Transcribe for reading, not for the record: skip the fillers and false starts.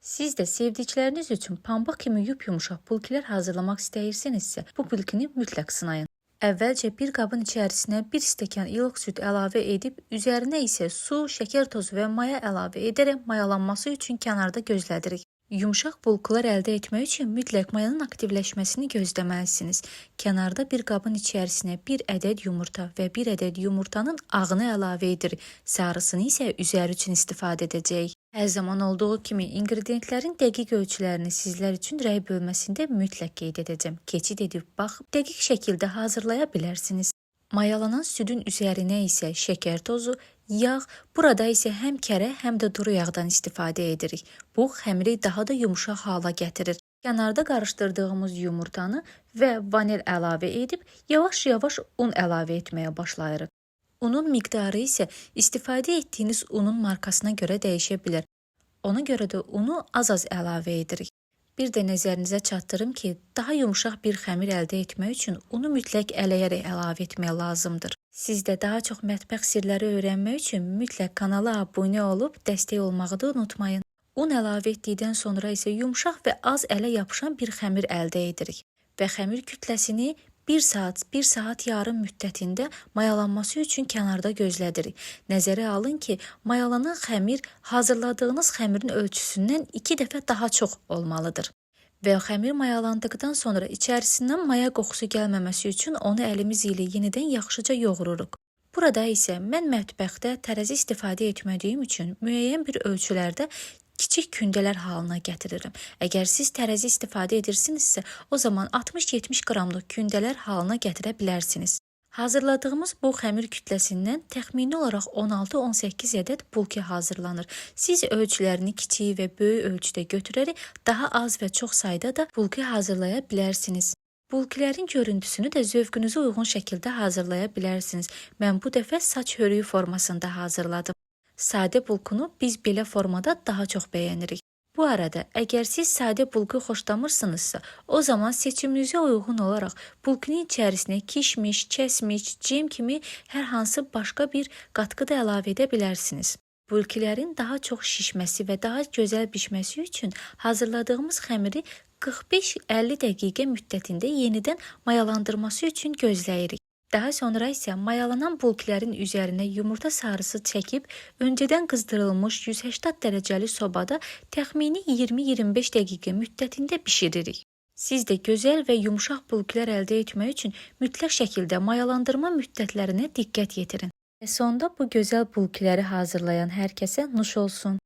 Siz də sevdikləriniz üçün pambıq kimi yumuşaq bulkilər hazırlamaq istəyirsinizsə, bu bulkini mütləq sınayın. Əvvəlcə bir qabın içərisinə 1 stəkan ilıq süd əlavə edib, üzərinə isə su, şəkər tozu və maya əlavə edərək mayalanması üçün kənarda gözlədirik. Yumuşaq bulkular əldə etmək üçün mütləq mayanın aktivləşməsini gözləməlisiniz. Kənarda bir qabın içərisinə 1 ədəd yumurta və 1 ədəd yumurtanın ağını əlavə edirik. Sarısını isə üzəri üçün istifadə edəcəyik. Hər zaman olduğu kimi ingredientlərin dəqiq ölçülərini sizlər üçün rəy bölməsində mütləq qeyd edəcəm. Keçid edib baxıb dəqiq şəkildə hazırlaya bilərsiniz. Mayalanan südün üzərinə isə şəkər tozu, yağ, burada isə həm kərə, həm də duru yağdan istifadə edirik. Bu, xəmiri daha da yumuşaq hala gətirir. Kənarda qarışdırdığımız yumurtanı və vanil əlavə edib, yavaş-yavaş un əlavə etməyə başlayırıq. Unun miqdarı isə istifadə etdiyiniz unun markasına görə dəyişə bilər. Ona görə də unu az-az əlavə edirik. Bir də nəzərinizə çatdırım ki, daha yumuşaq bir xəmir əldə etmək üçün unu mütləq ələyərək əlavə etmək lazımdır. Siz də daha çox mətbəx sirləri öyrənmək üçün mütləq kanala abunə olub dəstək olmağı da unutmayın. Un əlavə etdikdən sonra isə yumuşaq və az ələ yapışan bir xəmir əldə edirik. Və xəmir kütləsini 1 saat yarım müddətində mayalanması üçün kənarda gözlədirik. Nəzərə alın ki, mayalanan xəmir hazırladığınız xəmirin ölçüsündən 2 dəfə daha çox olmalıdır. Və xəmir mayalandıqdan sonra içərisindən maya qoxusu gəlməməsi üçün onu əlimiz ilə yenidən yaxşıca yoğururuq. Burada isə mən mətbəxdə tərəzi istifadə etmədiyim üçün müəyyən bir ölçülərdə kiçik kündələr halına gətirirəm. Əgər siz tərəzi istifadə edirsinizsə, o zaman 60-70 qramlıq kündələr halına gətirə bilərsiniz. Hazırladığımız bu xəmir kütləsindən təxmini olaraq 16-18 ədəd bulki hazırlanır. Siz ölçülərini kiçik və böyük ölçüdə götürərək daha az və çox sayda da bulki hazırlaya bilərsiniz. Bulkilərin görüntüsünü də zövqünüzə uyğun şəkildə hazırlaya bilərsiniz. Mən bu dəfə saç hörüyü formasında hazırladım. Sadə bulkunu biz belə formada daha çox bəyənirik. Bu arada, əgər siz sadə bulku xoşlamırsınızsa, o zaman seçiminizə uyğun olaraq bulkunun içərisinə kişmiş, kəsmiş, cem kimi hər hansı başqa bir qatqı da əlavə edə bilərsiniz. Bulkilərin daha çox şişməsi və daha gözəl bişməsi üçün hazırladığımız xəmiri 45-50 dəqiqə müddətində yenidən mayalandırması üçün gözləyirik. Daha sonra isə mayalanan bulkilərin üzərinə yumurta sarısı çəkib, öncədən qızdırılmış 180 dərəcəli sobada təxmini 20-25 dəqiqə müddətində bişiririk. Siz də gözəl və yumuşaq bulkilər əldə etmək üçün mütləq şəkildə mayalandırma müddətlərinə diqqət yetirin. Və sonda bu gözəl bulkiləri hazırlayan hər kəsə nuş olsun.